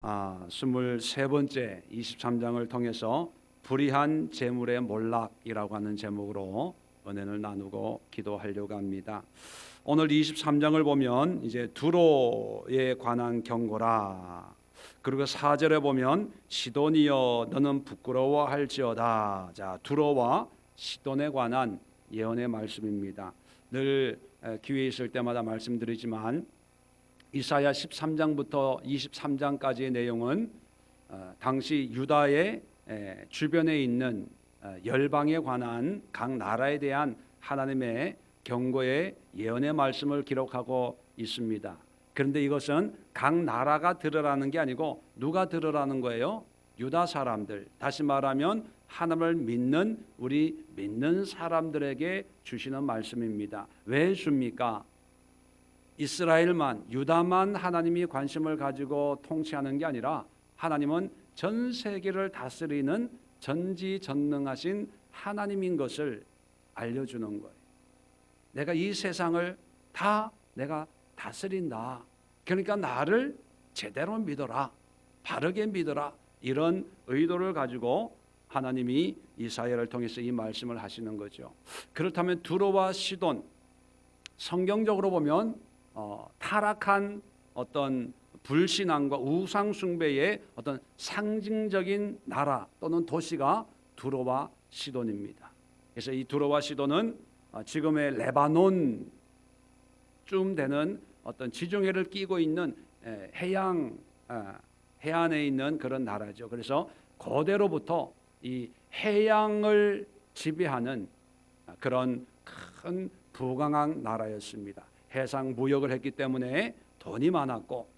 23번째 23장을 통해서 불의한 재물의 몰락이라고 하는 제목으로 은혜를 나누고 기도하려고 합니다. 오늘 23장을 보면 이제 두로에 관한 경고라. 그리고 4절에 보면 시돈이여 너는 부끄러워할지어다. 자, 두로와 시돈에 관한 예언의 말씀입니다. 늘 기회 있을 때마다 말씀드리지만 이사야 13장부터 23장까지의 내용은 당시 유다의 주변에 있는 열방에 관한 각 나라에 대한 하나님의 경고의 예언의 말씀을 기록하고 있습니다. 그런데 이것은 각 나라가 들으라는 게 아니고 누가 들으라는 거예요? 유다 사람들, 다시 말하면 하나님을 믿는 우리 믿는 사람들에게 주시는 말씀입니다. 왜 줍니까? 이스라엘만, 유다만 하나님이 관심을 가지고 통치하는 게 아니라 하나님은 전 세계를 다스리는 전지전능하신 하나님인 것을 알려주는 거예요. 내가 이 세상을 다 내가 다스린다. 그러니까 나를 제대로 믿어라. 바르게 믿어라. 이런 의도를 가지고 하나님이 이사야를 통해서 이 말씀을 하시는 거죠. 그렇다면 두로와 시돈, 성경적으로 보면 타락한 어떤 불신앙과 우상 숭배의 어떤 상징적인 나라 또는 도시가 두로와 시돈입니다. 그래서 이 두로와 시돈은 지금의 레바논쯤 되는 어떤 지중해를 끼고 있는 해안에 있는 그런 나라죠. 그래서 고대로부터 이 해양을 지배하는 그런 큰 부강한 나라였습니다. 해상 무역을 했기 때문에 돈이 많았고,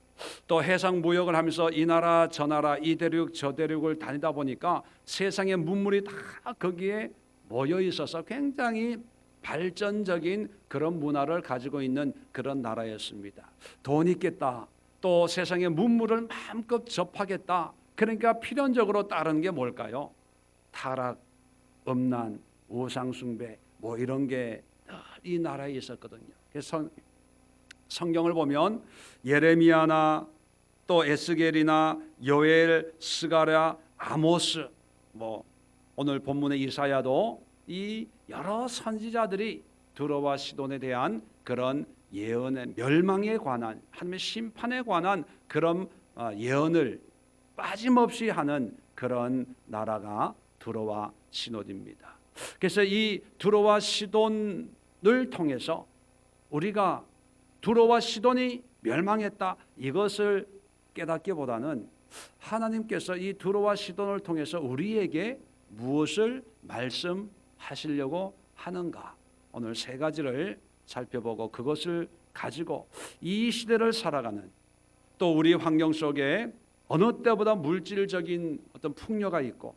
또 해상 무역을 하면서 이 나라 저 나라 이 대륙 저 대륙을 다니다 보니까 세상의 문물이 다 거기에 모여 있어서 굉장히 발전적인 그런 문화를 가지고 있는 그런 나라였습니다. 돈 있겠다, 또 세상의 문물을 마음껏 접하겠다. 그러니까 필연적으로 따르는 게 뭘까요? 타락, 음란, 우상숭배 뭐 이런 게 이 나라에 있었거든요. 그래서 성경을 보면 예레미야나 또 에스겔이나 요엘, 스가랴, 아모스, 뭐 오늘 본문의 이사야도 이 여러 선지자들이 두로와 시돈에 대한 그런 예언의 멸망에 관한 하나님의 심판에 관한 그런 예언을 빠짐없이 하는 그런 나라가 두로와 시돈입니다. 그래서 이 두로와 시돈을 통해서 우리가 두로와 시돈이 멸망했다 이것을 깨닫기보다는 하나님께서 이 두로와 시돈을 통해서 우리에게 무엇을 말씀하시려고 하는가, 오늘 세 가지를 살펴보고 그것을 가지고 이 시대를 살아가는, 또 우리 환경 속에 어느 때보다 물질적인 어떤 풍요가 있고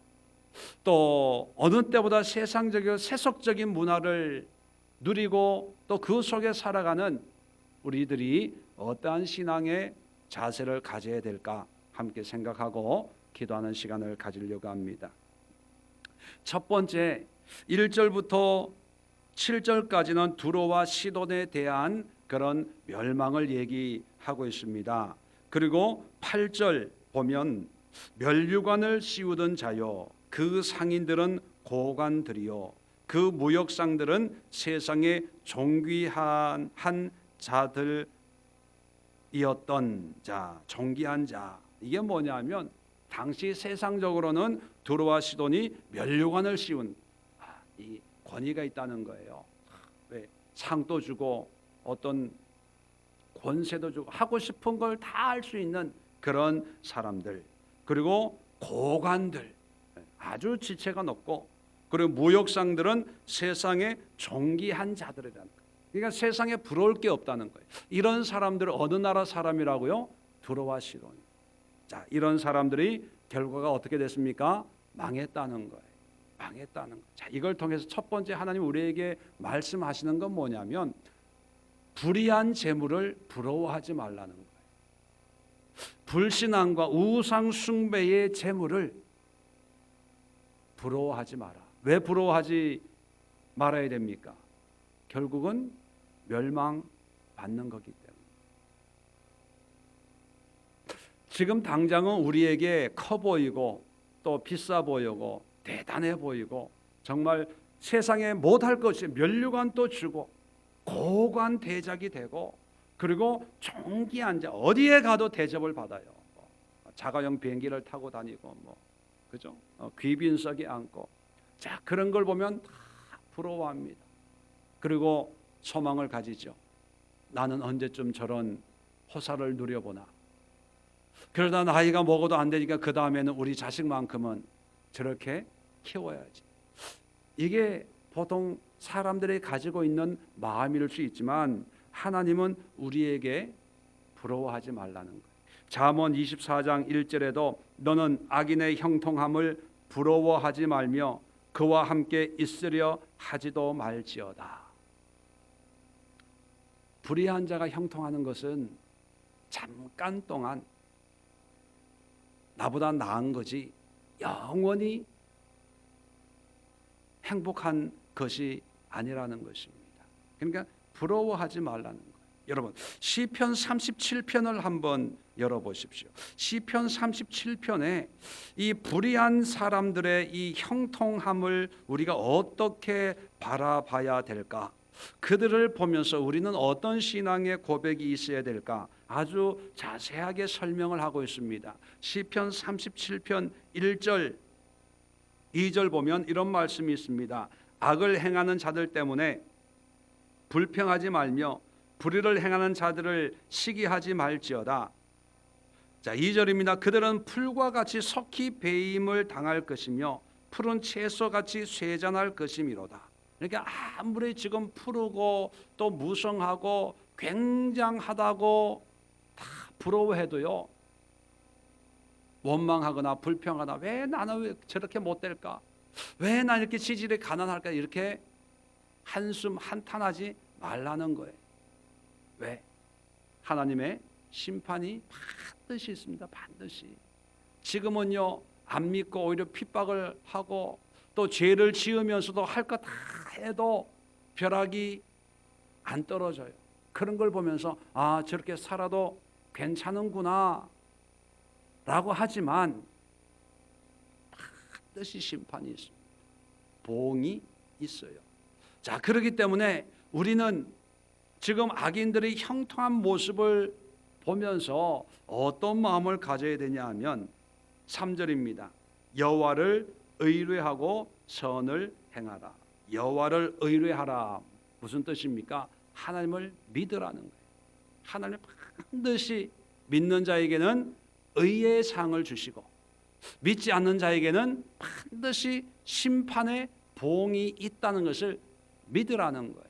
또 어느 때보다 세상적이고 세속적인 문화를 누리고 또 그 속에 살아가는 우리들이 어떠한 신앙의 자세를 가져야 될까 함께 생각하고 기도하는 시간을 가지려고 합니다. 첫 번째 1절부터 7절까지는 두로와 시돈에 대한 그런 멸망을 얘기하고 있습니다. 그리고 8절 보면 멸류관을 씌우던 자요 그 상인들은 고관들이요 그 무역상들은 세상의 존귀한 자들이었던 자, 존귀한 자. 이게 뭐냐면 당시 세상적으로는 두로와 시돈이 멸류관을 씌운 이 권위가 있다는 거예요. 왜? 상도 주고 어떤 권세도 주고 하고 싶은 걸 다 할 수 있는 그런 사람들, 그리고 고관들, 아주 지체가 높고, 그리고 무역상들은 세상의 존귀한 자들이라는 거예요. 그러니까 세상에 부러울 게 없다는 거예요. 이런 사람들은 어느 나라 사람이라고요? 두로와 시돈. 자, 이런 사람들이 결과가 어떻게 됐습니까? 망했다는 거예요. 망했다는 거예요. 자, 이걸 통해서 첫 번째 하나님 우리에게 말씀하시는 건 뭐냐면 불의한 재물을 부러워하지 말라는 거예요. 불신앙과 우상 숭배의 재물을 부러워하지 마라. 왜 부러워하지 말아야 됩니까? 결국은 멸망받는 거기 때문에. 지금 당장은 우리에게 커 보이고 또 비싸 보이고 대단해 보이고 정말 세상에 못할 것이 면류관도 주고 고관 대작이 되고 그리고 존귀한 자 어디에 가도 대접을 받아요. 자가용 비행기를 타고 다니고 그죠? 귀빈석에 앉고 자 그런 걸 보면 다 부러워합니다. 그리고 소망을 가지죠. 나는 언제쯤 저런 호사를 누려보나. 그러다 나이가 먹어도 안 되니까 그 다음에는 우리 자식만큼은 저렇게 키워야지. 이게 보통 사람들이 가지고 있는 마음일 수 있지만 하나님은 우리에게 부러워하지 말라는 거예요. 잠언 24장 1절에도 너는 악인의 형통함을 부러워하지 말며 그와 함께 있으려 하지도 말지어다. 불의한 자가 형통하는 것은 잠깐 동안 나보다 나은 거지 영원히 행복한 것이 아니라는 것입니다. 그러니까 부러워하지 말라는 거예요. 여러분 시편 37편을 한번 열어보십시오. 시편 37편에 이 불의한 사람들의 이 형통함을 우리가 어떻게 바라봐야 될까? 그들을 보면서 우리는 어떤 신앙의 고백이 있어야 될까? 아주 자세하게 설명을 하고 있습니다. 시편 37편 1절 2절 보면 이런 말씀이 있습니다. 악을 행하는 자들 때문에 불평하지 말며 불의를 행하는 자들을 시기하지 말지어다. 자 2절입니다. 그들은 풀과 같이 석희 배임을 당할 것이며 푸른 채소같이 쇠잔할 것이미로다. 그러니까 아무리 지금 푸르고 또 무성하고 굉장하다고 다 부러워해도요 원망하거나 불평하다 왜 나는 왜 저렇게 못될까? 왜 나 이렇게 지질이 가난할까? 이렇게 한숨 한탄하지 말라는 거예요. 왜? 하나님의 심판이 반드시 있습니다. 반드시. 지금은요 안 믿고 오히려 핍박을 하고 또 죄를 지으면서도 할 것 다 해도 벼락이 안 떨어져요. 그런 걸 보면서 아 저렇게 살아도 괜찮은구나 라고 하지만 반드시 심판이 있습니다. 보응이 있어요. 자 그렇기 때문에 우리는 지금 악인들의 형통한 모습을 보면서 어떤 마음을 가져야 되냐 하면 3절입니다. 여호와를 의뢰하고 선을 행하라. 여호와를 의뢰하라. 무슨 뜻입니까? 하나님을 믿으라는 거예요. 하나님을 반드시 믿는 자에게는 의의 상을 주시고 믿지 않는 자에게는 반드시 심판의 보응이 있다는 것을 믿으라는 거예요.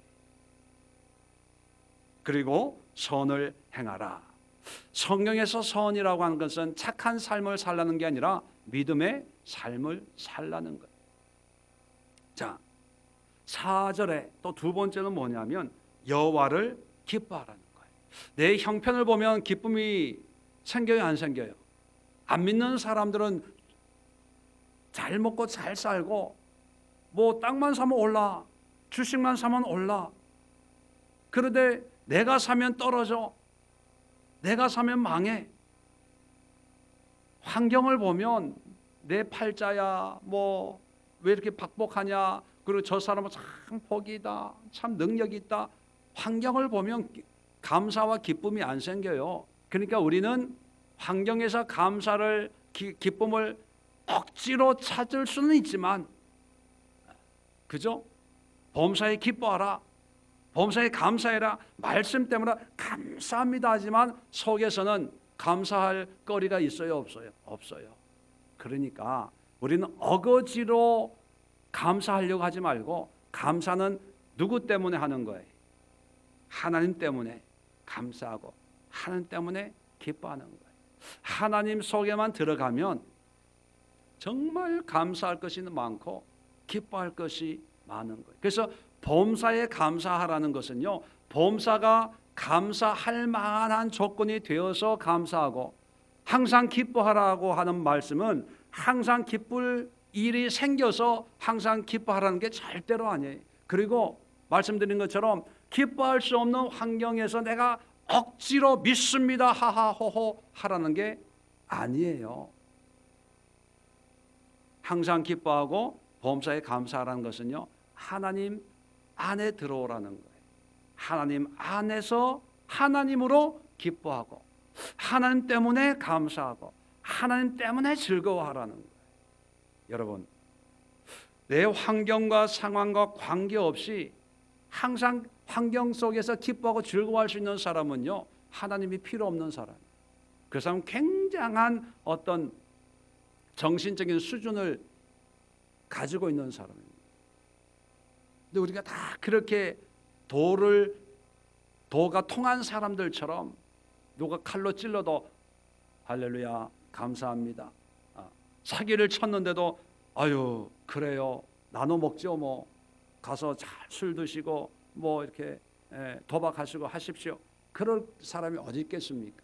그리고 선을 행하라. 성경에서 선이라고 하는 것은 착한 삶을 살라는 게 아니라 믿음의 삶을 살라는 거예요. 자, 4절에 또 두 번째는 뭐냐면 여호와를 기뻐하라는 거예요. 내 형편을 보면 기쁨이 생겨요, 안 생겨요? 안 믿는 사람들은 잘 먹고 잘 살고 뭐 땅만 사면 올라, 주식만 사면 올라. 그런데 내가 사면 떨어져. 내가 사면 망해. 환경을 보면 내 팔자야 뭐 왜 이렇게 박복하냐, 그리고 저 사람은 참 복이다, 참 능력이 있다. 환경을 보면 감사와 기쁨이 안 생겨요. 그러니까 우리는 환경에서 감사를 기쁨을 억지로 찾을 수는 있지만, 그죠? 범사에 기뻐하라, 범사에 감사해라, 말씀 때문에 감사합니다 하지만 속에서는 감사할 거리가 있어요, 없어요? 없어요. 그러니까 우리는 어거지로 감사하려고 하지 말고, 감사는 누구 때문에 하는 거예요? 하나님 때문에 감사하고 하나님 때문에 기뻐하는 거예요. 하나님 속에만 들어가면 정말 감사할 것이 많고 기뻐할 것이 많은 거예요. 그래서 범사에 감사하라는 것은요, 범사가 감사할 만한 조건이 되어서 감사하고, 항상 기뻐하라고 하는 말씀은 항상 기쁠 일이 생겨서 항상 기뻐하라는 게 절대로 아니에요. 그리고 말씀드린 것처럼 기뻐할 수 없는 환경에서 내가 억지로 믿습니다 하하호호 하라는 게 아니에요. 항상 기뻐하고 범사에 감사하라는 것은요, 하나님 안에 들어오라는 거예요. 하나님 안에서 하나님으로 기뻐하고 하나님 때문에 감사하고 하나님 때문에 즐거워하라는 거예요. 여러분, 내 환경과 상황과 관계없이 항상 환경 속에서 기뻐하고 즐거워할 수 있는 사람은요, 하나님이 필요 없는 사람이에요. 그 사람은 굉장한 어떤 정신적인 수준을 가지고 있는 사람입니다. 근데 우리가 다 그렇게 도가 통한 사람들처럼 누가 칼로 찔러도 할렐루야 감사합니다. 사기를 쳤는데도 아유 그래요 나눠 먹죠, 뭐 가서 잘 술 드시고 뭐 이렇게 도박하시고 하십시오. 그럴 사람이 어디 있겠습니까?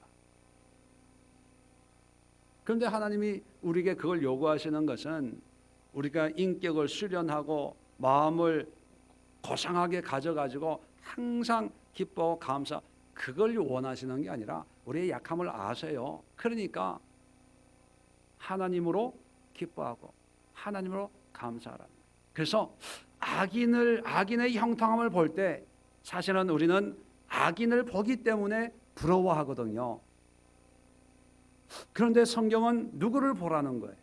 그런데 하나님이 우리에게 그걸 요구하시는 것은 우리가 인격을 수련하고 마음을 고상하게 가져가지고 항상 기뻐하고 감사, 그걸 원하시는 게 아니라 우리의 약함을 아세요. 그러니까 하나님으로 기뻐하고 하나님으로 감사하라는 거예요. 그래서 악인의 형통함을 볼 때 사실은 우리는 악인을 보기 때문에 부러워하거든요. 그런데 성경은 누구를 보라는 거예요?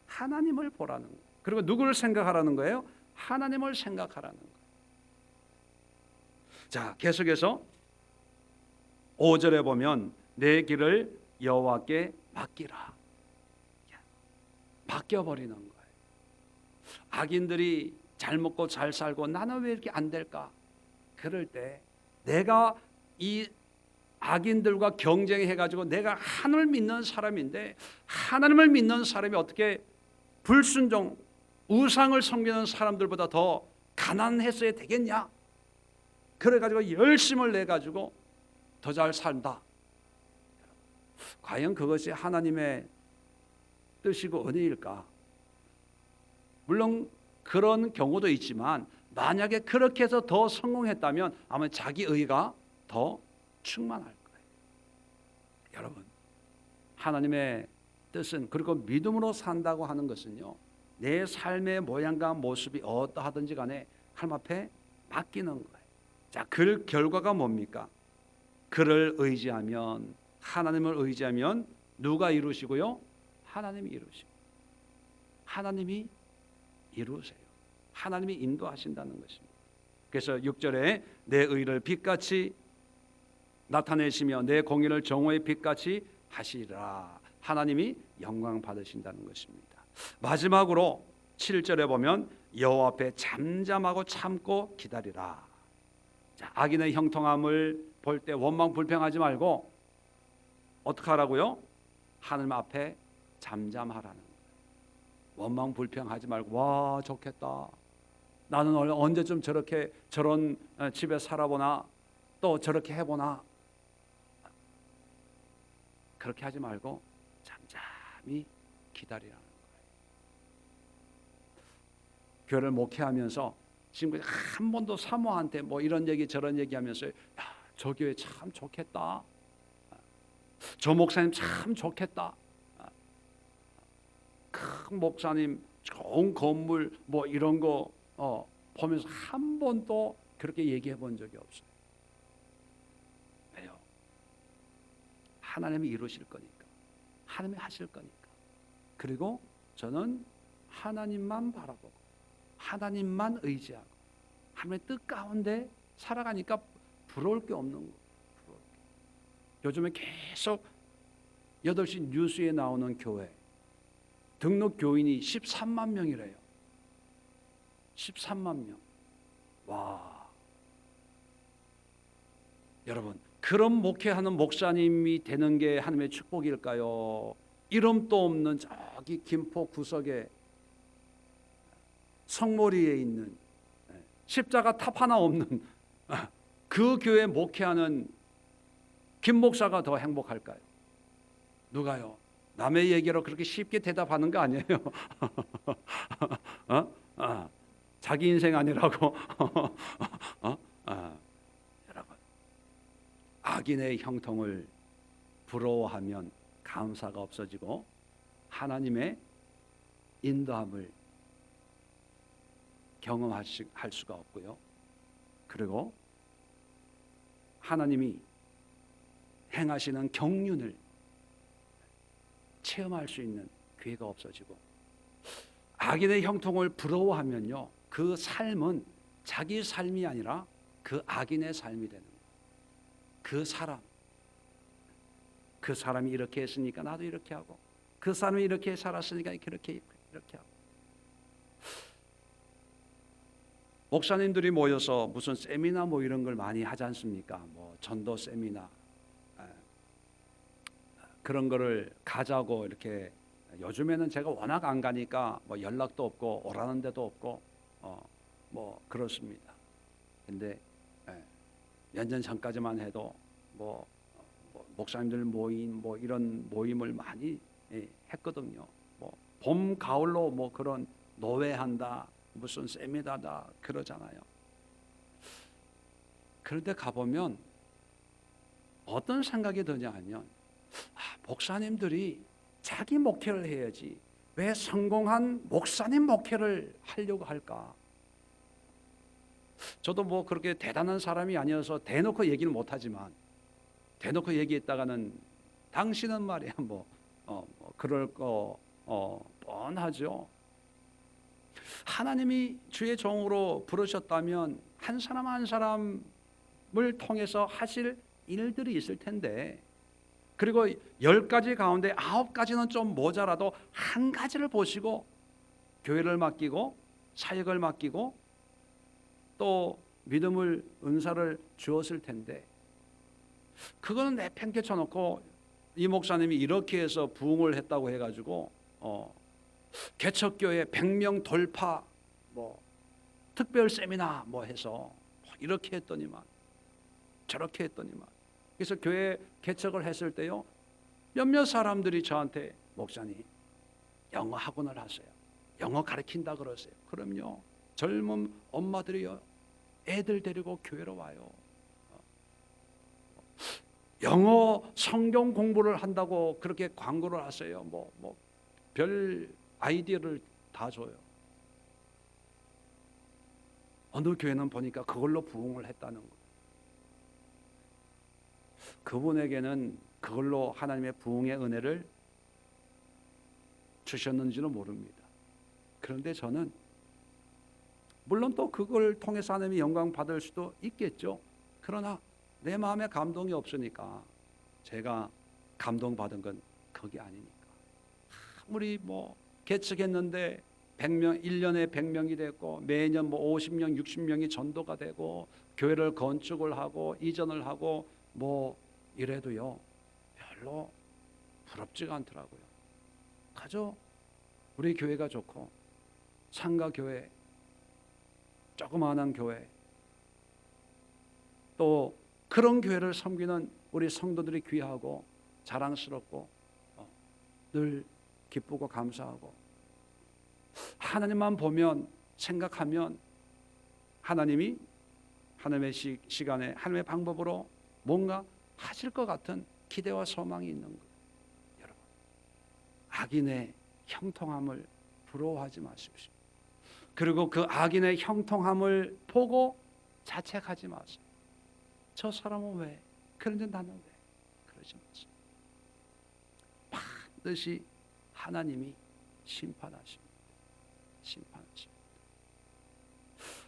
하나님을 보라는 거예요. 그리고 누구를 생각하라는 거예요? 하나님을 생각하라는 거예요. 자, 계속해서 5절에 보면 내 길을 여호와께 맡기라. 맡겨버리는 거예요. 악인들이 잘 먹고 잘 살고 나는 왜 이렇게 안 될까? 그럴 때 내가 이 악인들과 경쟁해가지고 내가 하나님을 믿는 사람인데 하나님을 믿는 사람이 어떻게 불순종, 우상을 섬기는 사람들보다 더 가난했어야 되겠냐? 그래가지고 열심을 내가지고 더 잘 산다. 과연 그것이 하나님의 뜻이고 은혜일까? 물론 그런 경우도 있지만 만약에 그렇게 해서 더 성공했다면 아마 자기 의가 더 충만할 거예요. 여러분, 하나님의 뜻은, 그리고 믿음으로 산다고 하는 것은요, 내 삶의 모양과 모습이 어떠하든지 간에 하나님 앞에 맡기는 거예요. 자, 그 결과가 뭡니까? 그를 의지하면, 하나님을 의지하면 누가 이루시고요? 하나님이 이루시고, 하나님이 이루세요. 하나님이 인도하신다는 것입니다. 그래서 6절에 내 의를 빛같이 나타내시며 내 공의를 정오의 빛같이 하시리라. 하나님이 영광 받으신다는 것입니다. 마지막으로 7절에 보면 여호와 앞에 잠잠하고 참고 기다리라. 자, 악인의 형통함을 볼 때 원망 불평하지 말고 어떻게 하라고요? 하나님 앞에 잠잠하라는 거예요. 원망 불평하지 말고 와 좋겠다. 나는 언제쯤 저런 집에 살아보나, 또 저렇게 해보나. 그렇게 하지 말고 잠잠히 기다리라는 거예요. 교회를 목회하면서 지금 한 번도 사모한테 뭐 이런 얘기 저런 얘기하면서 야, 저 교회 참 좋겠다. 저 목사님 참 좋겠다. 큰 목사님 좋은 건물 뭐 이런 거 보면서 한 번도 그렇게 얘기해 본 적이 없어요. 왜요? 하나님이 이루실 거니까, 하나님이 하실 거니까. 그리고 저는 하나님만 바라보고 하나님만 의지하고 하나님의 뜻 가운데 살아가니까 부러울 게 없는 거예요. 요즘에 계속 8시 뉴스에 나오는 교회 등록 교인이 13만 명이래요. 13만 명. 와. 여러분, 그런 목회하는 목사님이 되는 게 하나님의 축복일까요? 이름도 없는 저기 김포 구석에 성모리에 있는 십자가 탑 하나 없는 그 교회 목회하는 김 목사가 더 행복할까요? 누가요? 남의 얘기로 그렇게 쉽게 대답하는 거 아니에요. 자기 인생 아니라고. 여러분, 악인의 형통을 부러워하면 감사가 없어지고 하나님의 인도함을 경험할 수가 없고요. 그리고 하나님이 행하시는 경륜을 체험할 수 있는 기회가 없어지고, 악인의 형통을 부러워하면요, 그 삶은 자기 삶이 아니라 그 악인의 삶이 되는 거예요. 그 사람이 이렇게 했으니까 나도 이렇게 하고, 그 사람이 이렇게 살았으니까 이렇게 하고. 목사님들이 모여서 무슨 세미나 뭐 이런 걸 많이 하지 않습니까? 뭐 전도 세미나 그런 거를 가자고 이렇게. 요즘에는 제가 워낙 안 가니까 뭐 연락도 없고 오라는 데도 없고 뭐 그렇습니다. 근데 몇 년 전까지만 해도 뭐 목사님들 모임 뭐 이런 모임을 많이 했거든요. 뭐 봄 가을로 뭐 그런 노회한다 무슨 세미나다 그러잖아요. 그런데 가보면 어떤 생각이 드냐 하면, 목사님들이 자기 목회를 해야지 왜 성공한 목사님 목회를 하려고 할까? 저도 뭐 그렇게 대단한 사람이 아니어서 대놓고 얘기는 못하지만, 대놓고 얘기했다가는 당신은 말이야 뭐 그럴 거 뻔하죠. 하나님이 주의 종으로 부르셨다면 한 사람 한 사람을 통해서 하실 일들이 있을 텐데, 그리고 10가지 가운데 9가지는 좀 모자라도 한 가지를 보시고 교회를 맡기고 사역을 맡기고 또 믿음을 은사를 주었을 텐데, 그거는 내팽개쳐 놓고 이 목사님이 이렇게 해서 부흥을 했다고 해가지고 개척교회 100명 돌파 뭐 특별 세미나 뭐 해서 이렇게 했더니만 저렇게 했더니만. 그래서 교회 개척을 했을 때요, 몇몇 사람들이 저한테 목사님 영어 학원을 하세요, 영어 가르친다 그러세요. 그럼요, 젊은 엄마들이요 애들 데리고 교회로 와요. 영어 성경 공부를 한다고 그렇게 광고를 하세요. 뭐 별 아이디어를 다 줘요. 어느 교회는 보니까 그걸로 부흥을 했다는 거예요. 그분에게는 그걸로 하나님의 부흥의 은혜를 주셨는지는 모릅니다. 그런데 저는 물론 또 그걸 통해서 하나님이 영광 받을 수도 있겠죠. 그러나 내 마음에 감동이 없으니까 제가 감동받은 건 그게 아니니까. 아무리 뭐 개척했는데 100명 1년에 100명이 됐고 매년 뭐 50명 60명이 전도가 되고 교회를 건축을 하고 이전을 하고 뭐 이래도요 별로 부럽지가 않더라고요. 그저 우리 교회가 좋고 상가교회, 조그마한 교회, 또 그런 교회를 섬기는 우리 성도들이 귀하고 자랑스럽고 늘 기쁘고 감사하고, 하나님만 보면 생각하면 하나님이 하나님의 시간에 하나님의 방법으로 뭔가 하실 것 같은 기대와 소망이 있는 거예요. 여러분, 악인의 형통함을 부러워하지 마십시오. 그리고 그 악인의 형통함을 보고 자책하지 마세요. 저 사람은 왜? 그런데 나는 왜? 그러지 마세요. 반드시 하나님이 심판하십니다.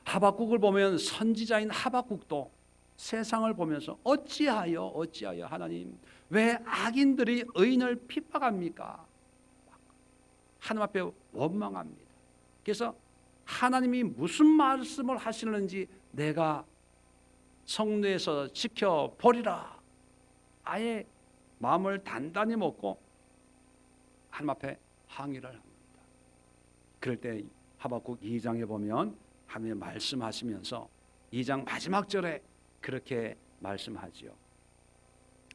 하박국을 보면 선지자인 하박국도 세상을 보면서 어찌하여 하나님 왜 악인들이 의인을 핍박합니까? 하나님 앞에 원망합니다. 그래서 하나님이 무슨 말씀을 하시는지 내가 성내에서 지켜보리라. 아예 마음을 단단히 먹고 하나님 앞에 항의를 합니다. 그럴 때 하박국 2장에 보면 하나님이 말씀하시면서 2장 마지막 절에 그렇게 말씀하지요.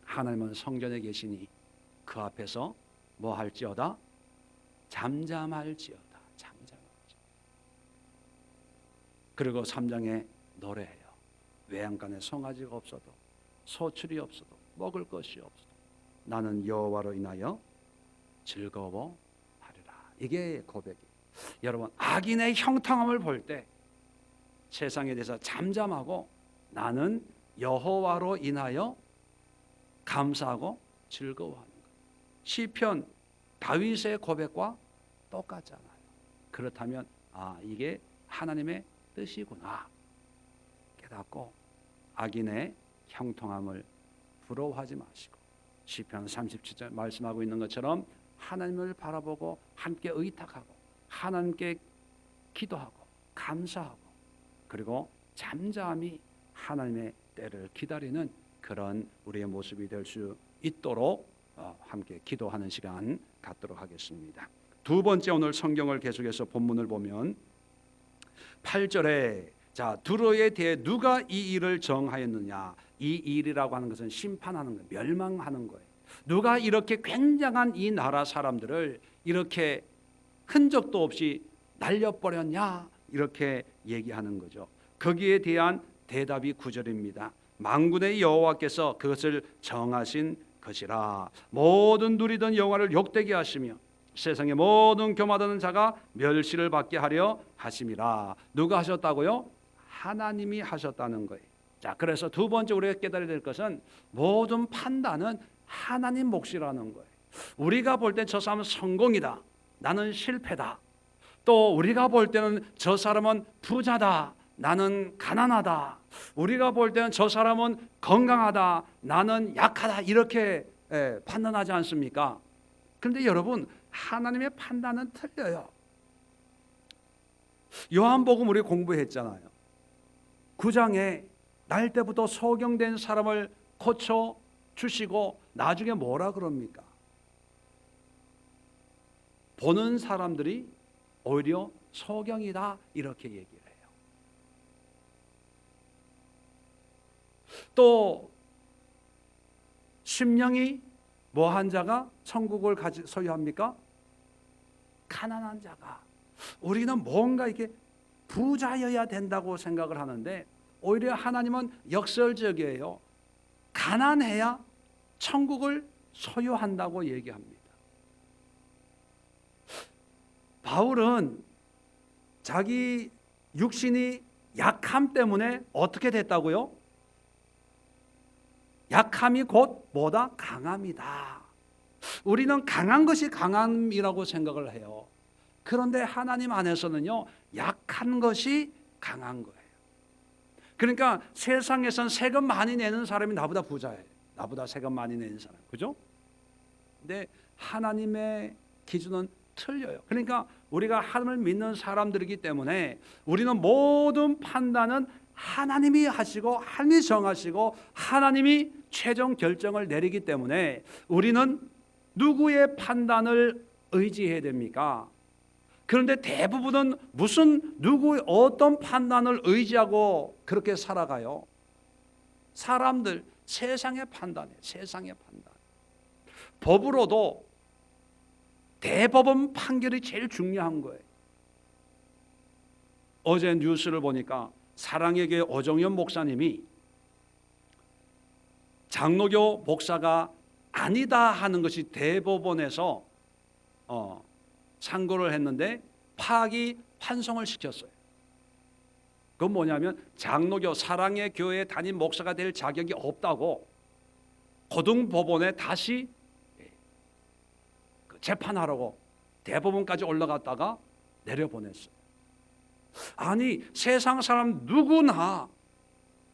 하나님은 성전에 계시니 그 앞에서 뭐 할지어다? 잠잠할지어다. 그리고 3장에 노래해요. 외양간에 송아지가 없어도 소출이 없어도 먹을 것이 없어도 나는 여호와로 인하여 즐거워하리라. 이게 고백이. 여러분, 악인의 형통함을 볼 때 세상에 대해서 잠잠하고 나는 여호와로 인하여 감사하고 즐거워하는 것. 시편 다윗의 고백과 똑같잖아요. 그렇다면 이게 하나님의 뜻이구나 깨닫고 악인의 형통함을 부러워하지 마시고 시편 37절 말씀하고 있는 것처럼 하나님을 바라보고 함께 의탁하고 하나님께 기도하고 감사하고 그리고 잠잠히 하나님의 때를 기다리는 그런 우리의 모습이 될 수 있도록 함께 기도하는 시간 갖도록 하겠습니다. 두 번째, 오늘 성경을 계속해서 본문을 보면 8절에 두로에 대해 누가 이 일을 정하였느냐. 이 일이라고 하는 것은 심판하는 거예요. 멸망하는 거예요. 누가 이렇게 굉장한 이 나라 사람들을 이렇게 흔적도 없이 날려버렸냐, 이렇게 얘기하는 거죠. 거기에 대한 대답이 9절입니다. 만군의 여호와께서 그것을 정하신 것이라. 모든 누리던 영화를 욕되게 하시며 세상의 모든 교만하는 자가 멸시를 받게 하려 하심이라. 누가 하셨다고요? 하나님이 하셨다는 거예요. 그래서 두 번째 우리가 깨달아야 될 것은 모든 판단은 하나님 몫이라는 거예요. 우리가 볼 때 저 사람은 성공이다, 나는 실패다. 또 우리가 볼 때는 저 사람은 부자다, 나는 가난하다. 우리가 볼 때는 저 사람은 건강하다, 나는 약하다. 이렇게 판단하지 않습니까? 그런데 여러분, 하나님의 판단은 틀려요. 요한복음 우리 공부했잖아요. 9장에 날 때부터 소경된 사람을 고쳐 주시고 나중에 뭐라 그럽니까? 보는 사람들이 오히려 소경이다, 이렇게 얘기를 해요. 또 심령이 뭐한 자가 천국을 소유합니까? 가난한 자가. 우리는 뭔가 이렇게 부자여야 된다고 생각을 하는데 오히려 하나님은 역설적이에요. 가난해야 천국을 소유한다고 얘기합니다. 바울은 자기 육신이 약함 때문에 어떻게 됐다고요? 약함이 곧 뭐다? 강함이다. 우리는 강한 것이 강함이라고 생각을 해요. 그런데 하나님 안에서는요, 약한 것이 강한 거예요. 그러니까 세상에선 세금 많이 내는 사람이 나보다 부자예요. 나보다 세금 많이 내는 사람, 그죠? 근데 하나님의 기준은 틀려요. 그러니까 우리가 하나님을 믿는 사람들이기 때문에 우리는 모든 판단은 하나님이 하시고 하나님이 정하시고 하나님이 최종 결정을 내리기 때문에 우리는 누구의 판단을 의지해야 됩니까? 그런데 대부분은 누구의 어떤 판단을 의지하고 그렇게 살아가요? 사람들, 세상의 판단이에요. 세상의 판단. 법으로도 대법원 판결이 제일 중요한 거예요. 어제 뉴스를 보니까 사랑의 교회 오정현 목사님이 장로교 목사가 아니다 하는 것이 대법원에서 상고를 했는데 파기 환송을 시켰어요. 그건 뭐냐면 장로교 사랑의 교회 담임 목사가 될 자격이 없다고 고등법원에 다시 재판하라고 대법원까지 올라갔다가 내려보냈어요. 아니, 세상 사람 누구나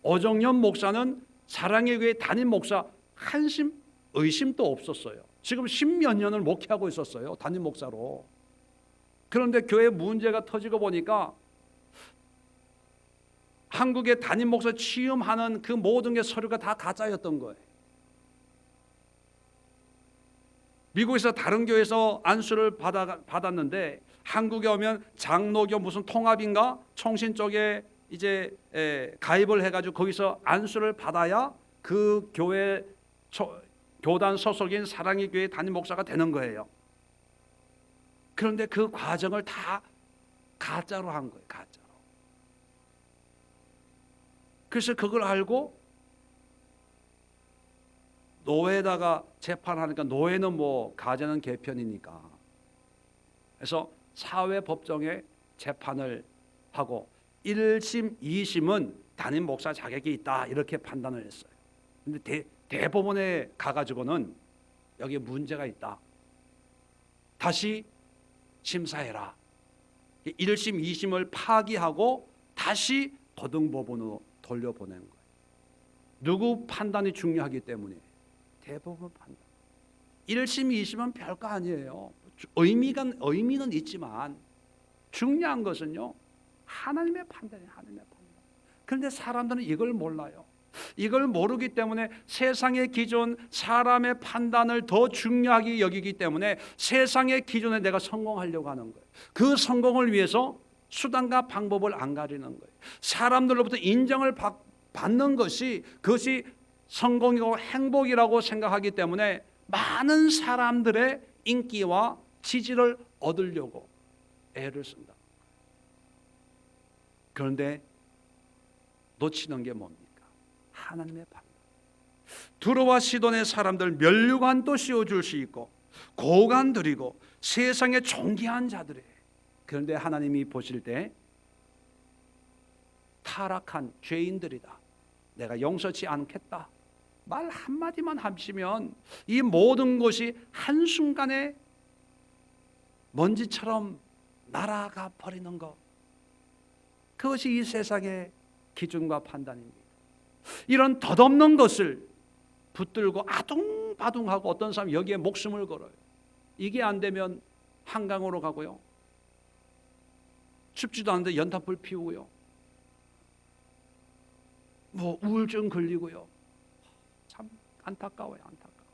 오정현 목사는 사랑의 교회 담임 목사 한심 의심도 없었어요. 지금 10몇 년을 목회하고 있었어요, 담임 목사로. 그런데 교회 문제가 터지고 보니까 한국의 담임 목사 취임하는 그 모든 게 서류가 다 가짜였던 거예요. 미국에서 다른 교회에서 안수를 받았는데 한국에 오면 장로교 무슨 통합인가 총신 쪽에 이제 가입을 해가지고 거기서 안수를 받아야 그 교회 교단 소속인 사랑의 교회 담임 목사가 되는 거예요. 그런데 그 과정을 다 가짜로 한 거예요. 가짜로. 그래서 그걸 알고 노예에다가 재판하니까 노예는 뭐 가제는 개편이니까. 그래서 사회법정에 재판을 하고 1심, 2심은 담임 목사 자격이 있다 이렇게 판단을 했어요. 근데 대법원에 가가지고는 여기 문제가 있다. 다시 심사해라. 1심, 2심을 파기하고 다시 고등법원으로 돌려보낸 거예요. 누구 판단이 중요하기 때문에 대법원 판단. 1심, 2심은 별거 아니에요. 의미는 있지만 중요한 것은요, 하나님의 판단이에요. 하나님의 판단. 그런데 사람들은 이걸 몰라요. 이걸 모르기 때문에 세상의 기준, 사람의 판단을 더 중요하게 여기기 때문에 세상의 기준에 내가 성공하려고 하는 거예요. 그 성공을 위해서 수단과 방법을 안 가리는 거예요. 사람들로부터 인정을 받는 것이 그것이 성공이고 행복이라고 생각하기 때문에 많은 사람들의 인기와 지지를 얻으려고 애를 쓴다. 그런데 놓치는 게 뭡니까? 하나님의 판단. 두로와 시돈의 사람들 면류관도 씌워줄 수 있고 고관 드리고 세상에 존귀한 자들이. 그런데 하나님이 보실 때 타락한 죄인들이다. 내가 용서치 않겠다. 말 한마디만 하시면 이 모든 것이 한순간에 먼지처럼 날아가 버리는 것. 그것이 이 세상의 기준과 판단입니다. 이런 덧없는 것을 붙들고 아둥바둥하고 어떤 사람이 여기에 목숨을 걸어요. 이게 안 되면 한강으로 가고요. 춥지도 않은데 연탄불 피우고요. 뭐 우울증 걸리고요. 참 안타까워요. 안타까워.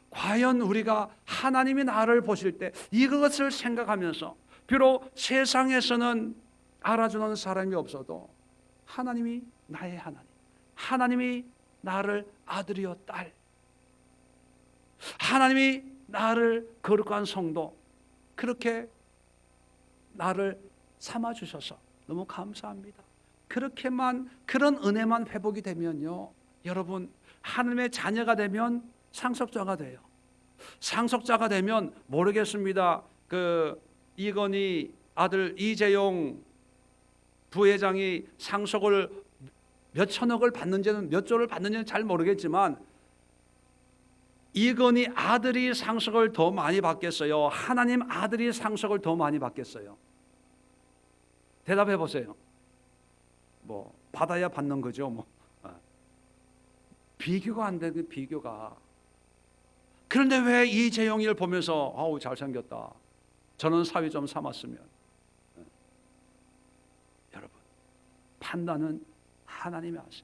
과연 우리가 하나님이 나를 보실 때 이것을 생각하면서 비록 세상에서는 알아주는 사람이 없어도 하나님이 나의 하나님, 하나님이 나를 아들이여 딸, 하나님이 나를 거룩한 성도 그렇게 나를 삼아주셔서 너무 감사합니다. 그렇게만 그런 은혜만 회복이 되면요, 여러분 하나님의 자녀가 되면 상속자가 돼요. 상속자가 되면 모르겠습니다. 그 이건희 아들 이재용 부회장이 상속을 몇 천억을 받는지는 몇 조를 받는지는 잘 모르겠지만 이건희 아들이 상속을 더 많이 받겠어요? 하나님 아들이 상속을 더 많이 받겠어요? 대답해 보세요. 뭐 받아야 받는 거죠. 뭐 비교가 안 되는 비교가. 그런데 왜 이재용이를 보면서 아우 잘생겼다. 저는 사위 좀 삼았으면. 여러분 판단은 하나님이 하세요.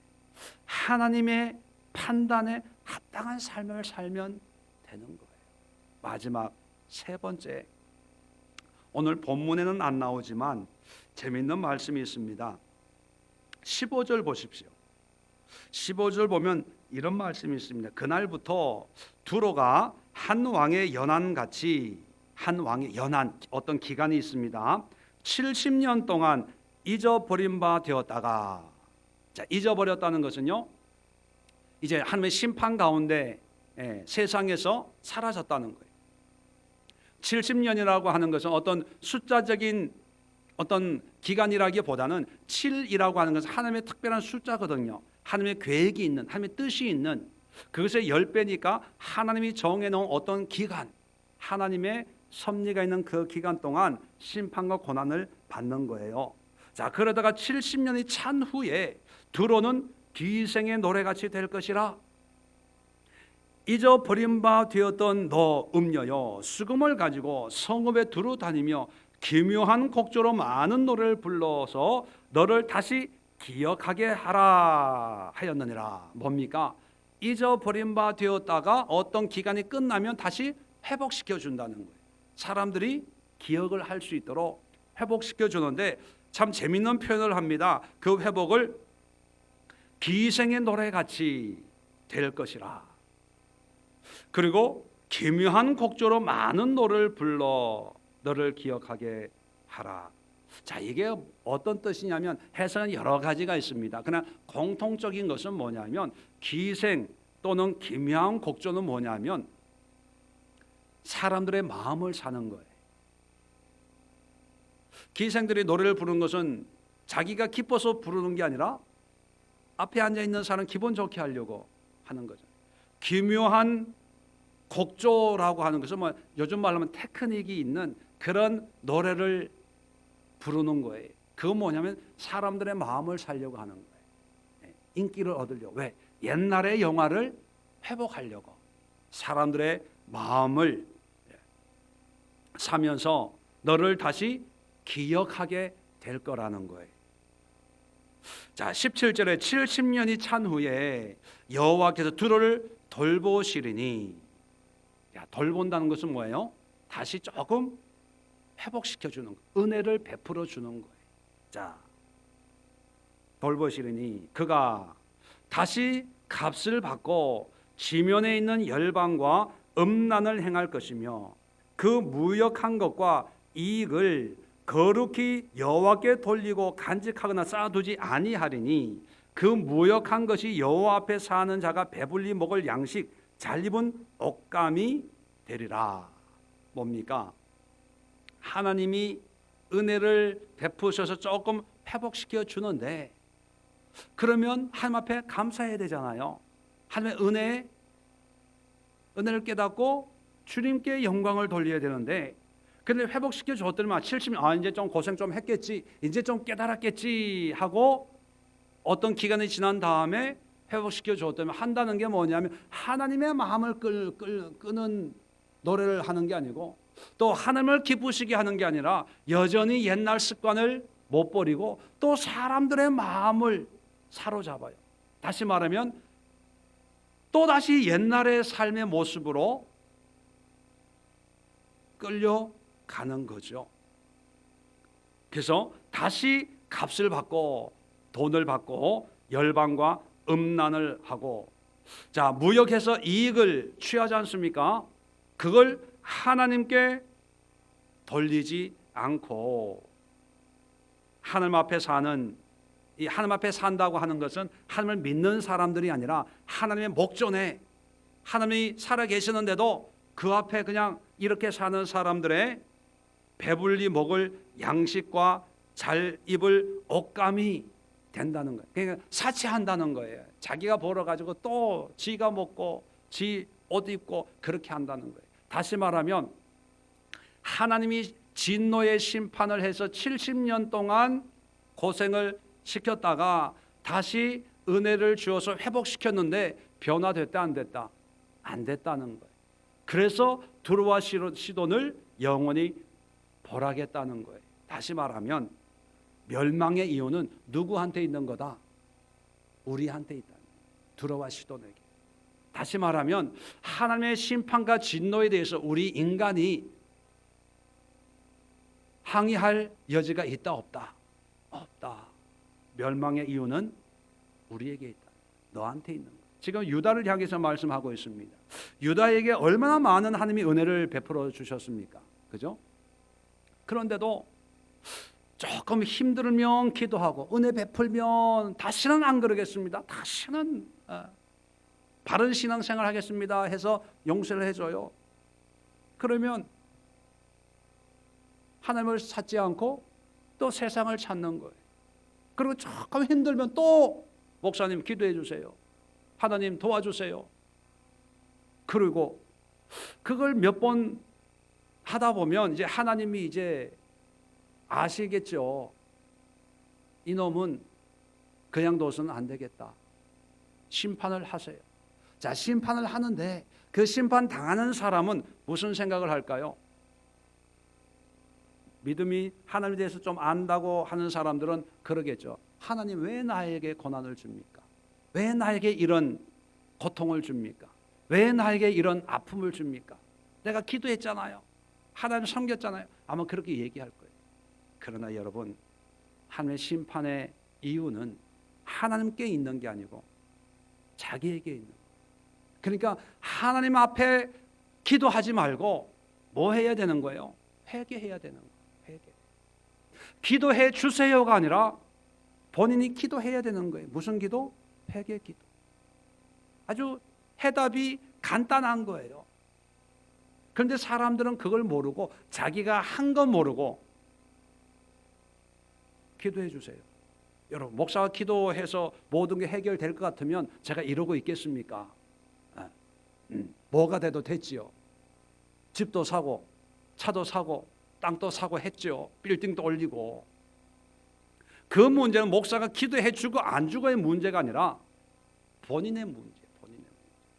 하나님의 판단에 합당한 삶을 살면 되는 거예요. 마지막 세 번째, 오늘 본문에는 안 나오지만 재미있는 말씀이 있습니다. 15절 보십시오. 15절 보면 이런 말씀이 있습니다. 그날부터 두로가 한 왕의 연한같이, 한 왕의 연한 어떤 기간이 있습니다. 70년 동안 잊어버린 바 되었다가, 자, 잊어버렸다는 것은요, 이제 하나님의 심판 가운데 세상에서 사라졌다는 거예요. 70년이라고 하는 것은 어떤 숫자적인 어떤 기간이라기보다는 7이라고 하는 것은 하나님의 특별한 숫자거든요. 하나님의 계획이 있는, 하나님의 뜻이 있는, 그것의 10배니까 하나님이 정해놓은 어떤 기간, 하나님의 섭리가 있는 그 기간 동안 심판과 고난을 받는 거예요. 자, 그러다가 70년이 찬 후에 두로는 기생의 노래같이 될 것이라. 잊어버린 바 되었던 너 음녀여, 수금을 가지고 성읍에 두루 다니며 기묘한 곡조로 많은 노래를 불러서 너를 다시 기억하게 하라 하였느니라. 뭡니까? 잊어버린 바 되었다가 어떤 기간이 끝나면 다시 회복시켜 준다는 거예요. 사람들이 기억을 할 수 있도록 회복시켜 주는데 참 재밌는 표현을 합니다. 그 회복을 기생의 노래같이 될 것이라. 그리고 기묘한 곡조로 많은 노래를 불러 너를 기억하게 하라. 자, 이게 어떤 뜻이냐면 해석은 여러 가지가 있습니다. 그러나 공통적인 것은 뭐냐면 기생, 또는 기묘한 곡조는 뭐냐면 사람들의 마음을 사는 거예요. 기생들이 노래를 부르는 것은 자기가 기뻐서 부르는 게 아니라 앞에 앉아있는 사람 기분 좋게 하려고 하는 거죠. 기묘한 곡조라고 하는 것은 뭐 요즘 말로 하면 테크닉이 있는 그런 노래를 부르는 거예요. 그건 뭐냐면 사람들의 마음을 살려고 하는 거예요. 인기를 얻으려고. 왜? 옛날의 영화를 회복하려고 사람들의 마음을 사면서 너를 다시 기억하게 될 거라는 거예요. 자, 17절에 70년이 찬 후에 여호와께서 두로를 돌보시리니, 돌본다는 것은 뭐예요? 다시 조금 회복시켜 주는 거, 은혜를 베풀어 주는 거예요. 자, 돌보시리니 그가 다시 값을 받고 지면에 있는 열방과 음란을 행할 것이며 그 무역한 것과 이익을 거룩히 여호와께 돌리고 간직하거나 쌓아두지 아니하리니 그 무역한 것이 여호와 앞에 사는 자가 배불리 먹을 양식 잘 입은 옷감이 되리라. 뭡니까? 하나님이 은혜를 베푸셔서 조금 회복시켜 주는데, 그러면 하나님 앞에 감사해야 되잖아요. 하나님의 은혜를 깨닫고 주님께 영광을 돌려야 되는데, 근데 회복시켜 줬더니만 70년, 이제 좀 고생 좀 했겠지, 이제 좀 깨달았겠지 하고 어떤 기간이 지난 다음에 회복시켜 줬더니 한다는 게 뭐냐면 하나님의 마음을 끄는 노래를 하는 게 아니고, 또 하나님을 기쁘시게 하는 게 아니라 여전히 옛날 습관을 못 버리고 또 사람들의 마음을 사로잡아요. 다시 말하면 또다시 옛날의 삶의 모습으로 끌려가는 거죠. 그래서 다시 값을 받고 돈을 받고 열방과 음란을 하고, 자, 무역해서 이익을 취하지 않습니까? 그걸 하나님께 돌리지 않고 하나님 앞에 사는, 이 하나님 앞에 산다고 하는 것은 하나님을 믿는 사람들이 아니라 하나님의 목전에 하나님이 살아 계시는데도 그 앞에 그냥 이렇게 사는 사람들의 배불리 먹을 양식과 잘 입을 옷감이 된다는 거예요. 그러니까 사치한다는 거예요. 자기가 벌어가지고 또 지가 먹고 지 옷 입고 그렇게 한다는 거예요. 다시 말하면 하나님이 진노의 심판을 해서 70년 동안 고생을 시켰다가 다시 은혜를 주어서 회복시켰는데 변화됐다 안 됐다? 안 됐다는 거예요. 그래서 두로와 시돈을 영원히 벌하겠다는 거예요. 다시 말하면 멸망의 이유는 누구한테 있는 거다? 우리한테 있다. 두로와 시돈에게. 다시 말하면 하나님의 심판과 진노에 대해서 우리 인간이 항의할 여지가 있다 없다? 없다. 멸망의 이유는 우리에게 있다. 너한테 있는 거예요. 지금 유다를 향해서 말씀하고 있습니다. 유다에게 얼마나 많은 하나님이 은혜를 베풀어 주셨습니까? 그죠? 그런데도 조금 힘들면 기도하고 은혜 베풀면 다시는 안 그러겠습니다. 다시는 바른 신앙생활 하겠습니다 해서 용서를 해줘요. 그러면 하나님을 찾지 않고 또 세상을 찾는 거예요. 그리고 조금 힘들면 또 목사님 기도해 주세요. 하나님 도와주세요. 그리고 그걸 몇 번 하다 보면 이제 하나님이 이제 아시겠죠. 이놈은 그냥 둬서는 안 되겠다. 심판을 하세요. 자, 심판을 하는데 그 심판 당하는 사람은 무슨 생각을 할까요? 믿음이 하나님에 대해서 좀 안다고 하는 사람들은 그러겠죠. 하나님 왜 나에게 고난을 줍니까? 왜 나에게 이런 고통을 줍니까? 왜 나에게 이런 아픔을 줍니까? 내가 기도했잖아요. 하나님 섬겼잖아요. 아마 그렇게 얘기할 거예요. 그러나 여러분, 하나님의 심판의 이유는 하나님께 있는 게 아니고 자기에게 있는 거예요. 그러니까 하나님 앞에 기도하지 말고 뭐 해야 되는 거예요? 회개해야 되는 거예요. 회개. 기도해 주세요가 아니라 본인이 기도해야 되는 거예요. 무슨 기도? 회개 기도. 아주 해답이 간단한 거예요. 그런데 사람들은 그걸 모르고 자기가 한 건 모르고 기도해 주세요. 여러분, 목사가 기도해서 모든 게 해결될 것 같으면 제가 이러고 있겠습니까? 뭐가 돼도 됐지요. 집도 사고 차도 사고 땅도 사고 했죠. 빌딩도 올리고. 그 문제는 목사가 기도해 주고 안 주고의 문제가 아니라 본인의 문제.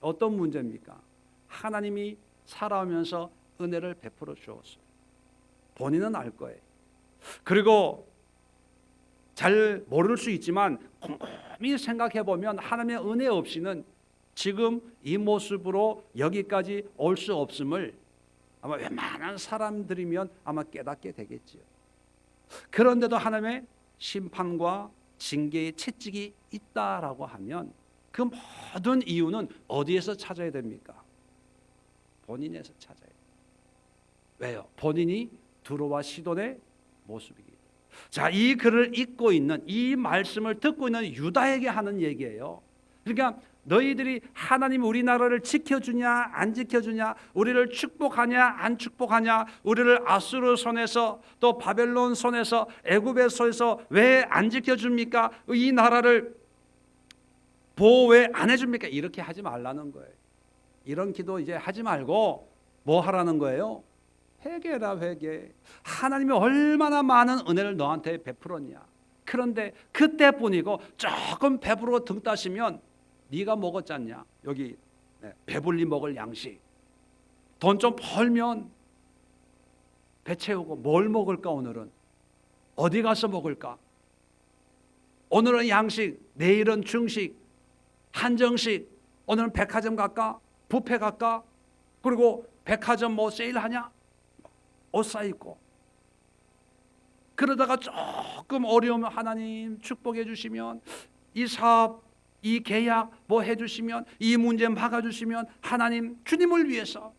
어떤 문제입니까? 하나님이 살아오면서 은혜를 베풀어 주었어요. 본인은 알 거예요. 그리고 잘 모를 수 있지만 곰곰이 생각해 보면 하나님의 은혜 없이는 지금 이 모습으로 여기까지 올 수 없음을 아마 웬만한 사람들이면 아마 깨닫게 되겠지요. 그런데도 하나님의 심판과 징계의 채찍이 있다라고 하면 그 모든 이유는 어디에서 찾아야 됩니까? 본인에서 찾아야 돼요. 왜요? 본인이 두로와 시돈의 모습이기 때문에. 자, 이 글을 읽고 있는, 이 말씀을 듣고 있는 유다에게 하는 얘기예요. 그러니까 너희들이 하나님 우리나라를 지켜주냐 안 지켜주냐, 우리를 축복하냐 안 축복하냐, 우리를 아수르 손에서 또 바벨론 손에서 애굽의 손에서 왜 안 지켜줍니까? 이 나라를 보호 왜 안 해줍니까? 이렇게 하지 말라는 거예요. 이런 기도 이제 하지 말고 뭐 하라는 거예요? 회개라, 회개. 하나님이 얼마나 많은 은혜를 너한테 베풀었냐. 그런데 그때뿐이고 조금 배부르고 등 따시면 네가 먹었잖냐. 여기 배불리 먹을 양식. 돈 좀 벌면 배 채우고 뭘 먹을까? 오늘은 어디 가서 먹을까? 오늘은 양식, 내일은 중식, 한정식. 오늘은 백화점 갈까? 뷔페 갈까? 그리고 백화점 뭐 세일하냐? 옷 사 입고. 그러다가 조금 어려우면 하나님 축복해 주시면, 이 사업, 이 계약 뭐 해주시면, 이 문제 막아주시면 하나님 주님을 위해서.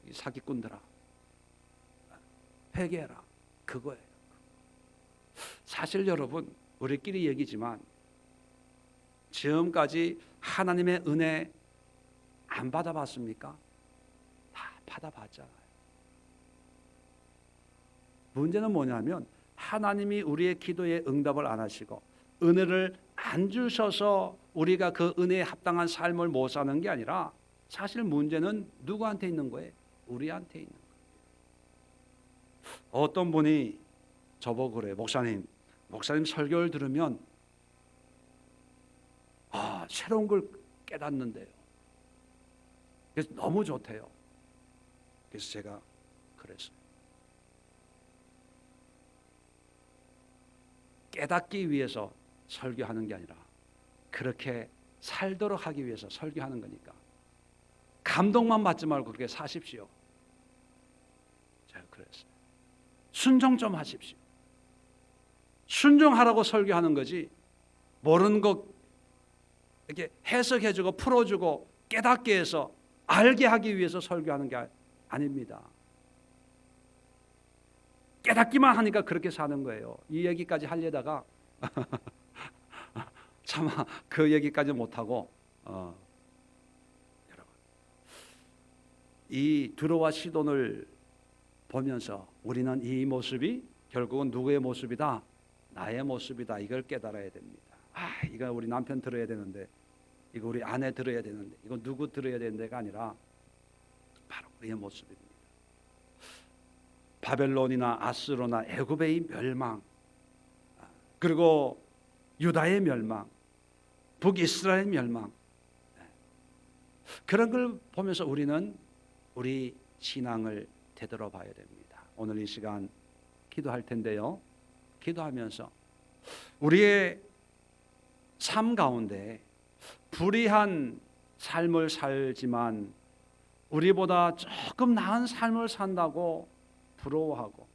이 사기꾼들아, 회개해라. 그거예요. 사실 여러분, 우리끼리 얘기지만 지금까지 하나님의 은혜 안 받아봤습니까? 다 받아봤잖아요. 문제는 뭐냐면 하나님이 우리의 기도에 응답을 안 하시고 은혜를 안 주셔서 우리가 그 은혜에 합당한 삶을 못 사는 게 아니라, 사실 문제는 누구한테 있는 거예요? 우리한테 있는 거예요. 어떤 분이 저보고 그래요. 목사님 설교를 들으면 새로운 걸 깨닫는데요. 그래서 너무 좋대요. 그래서 제가 그랬어요. 깨닫기 위해서 설교하는 게 아니라 그렇게 살도록 하기 위해서 설교하는 거니까 감동만 받지 말고 그렇게 사십시오. 제가 그랬어요. 순종 좀 하십시오. 순종하라고 설교하는 거지, 모르는 거 이렇게 해석해주고 풀어주고 깨닫게 해서 알게 하기 위해서 설교하는 게 아닙니다. 깨닫기만 하니까 그렇게 사는 거예요. 이 얘기까지 하려다가 차마 그 얘기까지 못하고 여러분, 이 두로와 시돈을 보면서 우리는 이 모습이 결국은 누구의 모습이다? 나의 모습이다. 이걸 깨달아야 됩니다. 이거 우리 남편 들어야 되는데, 이거 우리 아내 들어야 되는데, 이거 누구 들어야 되는데가 아니라 바로 우리의 모습입니다. 바벨론이나 아수르나 애굽의 멸망, 그리고 유다의 멸망, 북이스라엘 멸망, 그런 걸 보면서 우리는 우리 신앙을 되돌아봐야 됩니다. 오늘 이 시간 기도할 텐데요, 기도하면서 우리의 삶 가운데 불의한 삶을 살지만 우리보다 조금 나은 삶을 산다고 부러워하고,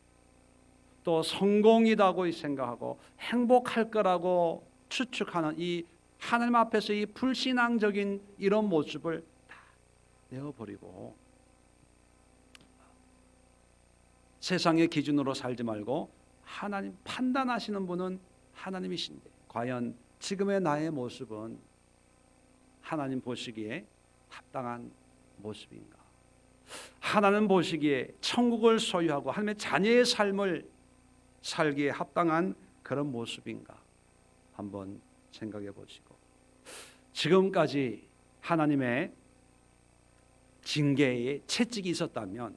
또 성공이라고 생각하고 행복할 거라고 추측하는 이 하나님 앞에서 이 불신앙적인 이런 모습을 다 내어버리고 세상의 기준으로 살지 말고 하나님, 판단하시는 분은 하나님이신데 과연 지금의 나의 모습은 하나님 보시기에 합당한 모습인가? 하나님 보시기에 천국을 소유하고 하나님의 자녀의 삶을 살기에 합당한 그런 모습인가? 한번 생각해 보시고, 지금까지 하나님의 징계에 채찍이 있었다면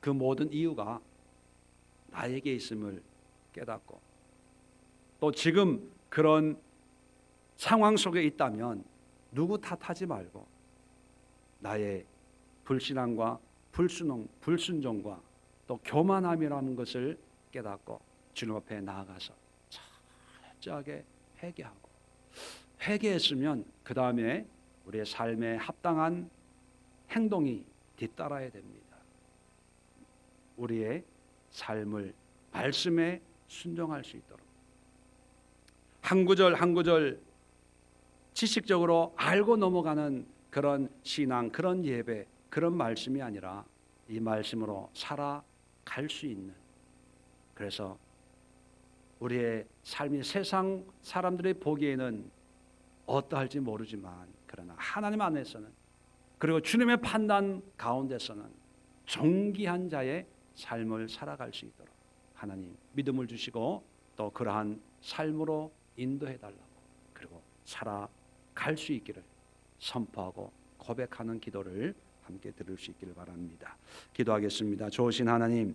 그 모든 이유가 나에게 있음을 깨닫고, 또 지금 그런 상황 속에 있다면 누구 탓하지 말고 나의 불신앙과 불순종과 또 교만함이라는 것을 깨닫고 주님 앞에 나아가서 철저하게 회개하고, 회개했으면 그 다음에 우리의 삶에 합당한 행동이 뒤따라야 됩니다. 우리의 삶을 말씀에 순종할 수 있도록 한 구절 한 구절 지식적으로 알고 넘어가는 그런 신앙, 그런 예배, 그런 말씀이 아니라 이 말씀으로 살아갈 수 있는, 그래서 우리의 삶이 세상 사람들이 보기에는 어떠할지 모르지만 그러나 하나님 안에서는, 그리고 주님의 판단 가운데서는 존귀한 자의 삶을 살아갈 수 있도록 하나님 믿음을 주시고 또 그러한 삶으로 인도해 달라고, 그리고 살아갈 수 있기를 선포하고 고백하는 기도를 함께 들을 수 있기를 바랍니다. 기도하겠습니다. 좋으신 하나님,